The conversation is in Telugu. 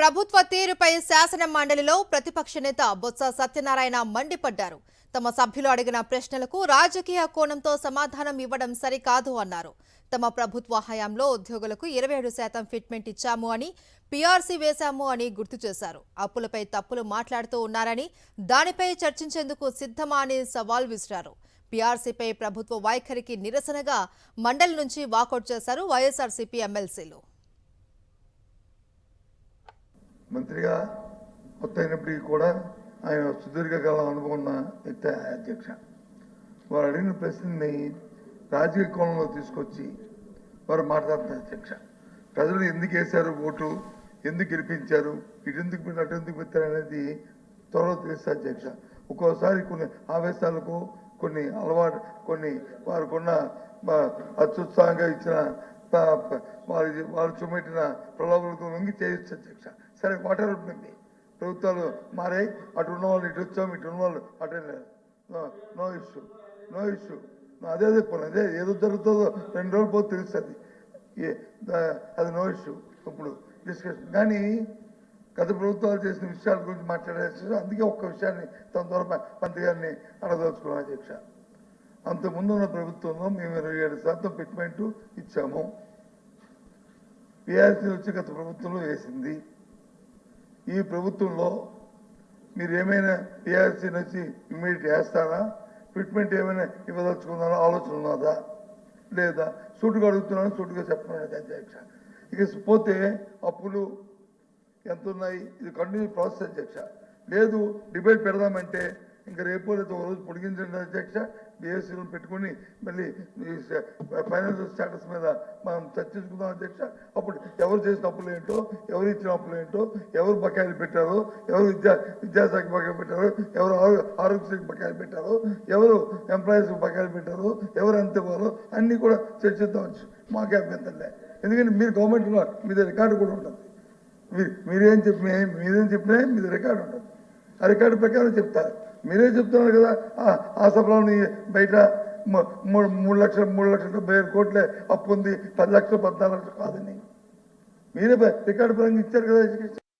ప్రభుత్వ తీరుపై శాసన మండలిలో ప్రతిపక్ష నేత బొత్స సత్యనారాయణ మండిపడ్డారు. తమ సభ్యులు అడిగిన ప్రశ్నలకు రాజకీయ కోణంతో సమాధానం ఇవ్వడం సరికాదు అన్నారు. తమ ప్రభుత్వ హయాంలో ఉద్యోగులకు 27% ఫిట్మెంట్ ఇచ్చాము అని, పీఆర్సీ వేశాము అని గుర్తు చేశారు. అప్పులపై తప్పులు మాట్లాడుతూ ఉన్నారని, దానిపై చర్చించేందుకు సిద్ధమా అని సవాల్ విసిరారు. పీఆర్సీపై ప్రభుత్వ వైఖరికి నిరసనగా మండలి నుంచి వాకౌట్ చేశారు వైఎస్ఆర్సీపీ ఎమ్మెల్సీలు. మంత్రిగా కొత్త అయినప్పటికీ కూడా ఆయన సుదీర్ఘకాలం అనుభవం ఉన్న వ్యక్తి అధ్యక్ష. వారు అడిగిన ప్రశ్నని రాజకీయ కోణంలో తీసుకొచ్చి వారు మాట్లాడుతున్నారు అధ్యక్ష. ప్రజలు ఎందుకు వేశారు ఓటు, ఎందుకు గెలిపించారు, ఇటు ఎందుకు పెట్టారు, అటు ఎందుకు పెట్టారు అనేది త్వరలో తెలుస్తుంది అధ్యక్ష. ఒక్కోసారి కొన్ని ఆవేశాలకు, కొన్ని అలవాటు, కొన్ని వారికున్న అత్యుత్సాహంగా ఇచ్చిన వారు చూపెట్టిన ప్రలోభాలకు లొంగి చేయొచ్చు అధ్యక్ష. సరే, వాటర్ ఉంటుంది, ప్రభుత్వాలు మారాయి, అటు ఉన్న వాళ్ళు ఇటు వచ్చాం, ఇటు ఉన్న వాళ్ళు అటు లేదు. No issue, no issue. అదే చెప్పాను, అదే ఏదో జరుగుతుందో 2 రోజులు పోతే తెలుస్తుంది, అది నో ఇష్యూ. ఇప్పుడు డిస్కషన్ కానీ గత ప్రభుత్వాలు చేసిన విషయాల గురించి మాట్లాడేసి, అందుకే ఒక్క విషయాన్ని తన ద్వారా మంత్రి గారిని అడగదలుచుకున్నాం అధ్యక్ష. అంతకుముందు ఉన్న ప్రభుత్వంలో మేము 27% ఫిట్మెంట్ ఇచ్చాము. పీఆర్సీ వచ్చి గత ప్రభుత్వంలో వేసింది. ఈ ప్రభుత్వంలో మీరు ఏమైనా పీఆర్సీని వచ్చి ఇమ్మీడియట్ వేస్తారా, ఫిట్మెంట్ ఏమైనా ఇవ్వదలుచుకున్నారా, ఆలోచన ఉన్నదా లేదా? సూటుగా అడుగుతున్నాను, సూటుగా చెప్పలేదు అధ్యక్ష. ఇక పోతే అప్పులు ఎంత ఉన్నాయి, ఇది కంటిన్యూ ప్రాసెస్ అధ్యక్ష. లేదు డిబేట్ పెడదామంటే ఇంకా రేపు లేదా ఒక రోజు పొడిగించండి అధ్యక్ష. బీఎస్సీలను పెట్టుకుని మళ్ళీ ఫైనాన్షియల్ స్టేటస్ మీద మనం చర్చించుకుందాం అధ్యక్ష. అప్పుడు ఎవరు చేసిన అప్పులు ఏంటో, ఎవరు ఇచ్చిన అప్పులు ఏంటో, ఎవరు బకాయిలు పెట్టారో, ఎవరు విద్యాశాఖ బకాయిలు పెట్టారో, ఎవరు ఆరోగ్యశాఖ బకాయిలు పెట్టారో, ఎవరు ఎంప్లాయీస్కి బకాయిలు పెట్టారో, ఎవరు ఎంత ఇవ్వాలో అన్నీ కూడా చర్చిద్దాం. మాకే అభ్యంతరంలే. ఎందుకంటే మీరు గవర్నమెంట్లో మీద రికార్డు కూడా ఉంటుంది. మీరేం చెప్పినా మీద రికార్డు ఉంటుంది. ఆ రికార్డు ప్రకారం చెప్తారు. మీరే చెప్తున్నారు కదా, ఆ సభలో బయట 3,70,000 కోట్లే అప్పు ఉంది, 10 లక్షలు 14 లక్షలు కాదని మీరే రికార్డు పరంగా ఇచ్చారు కదా.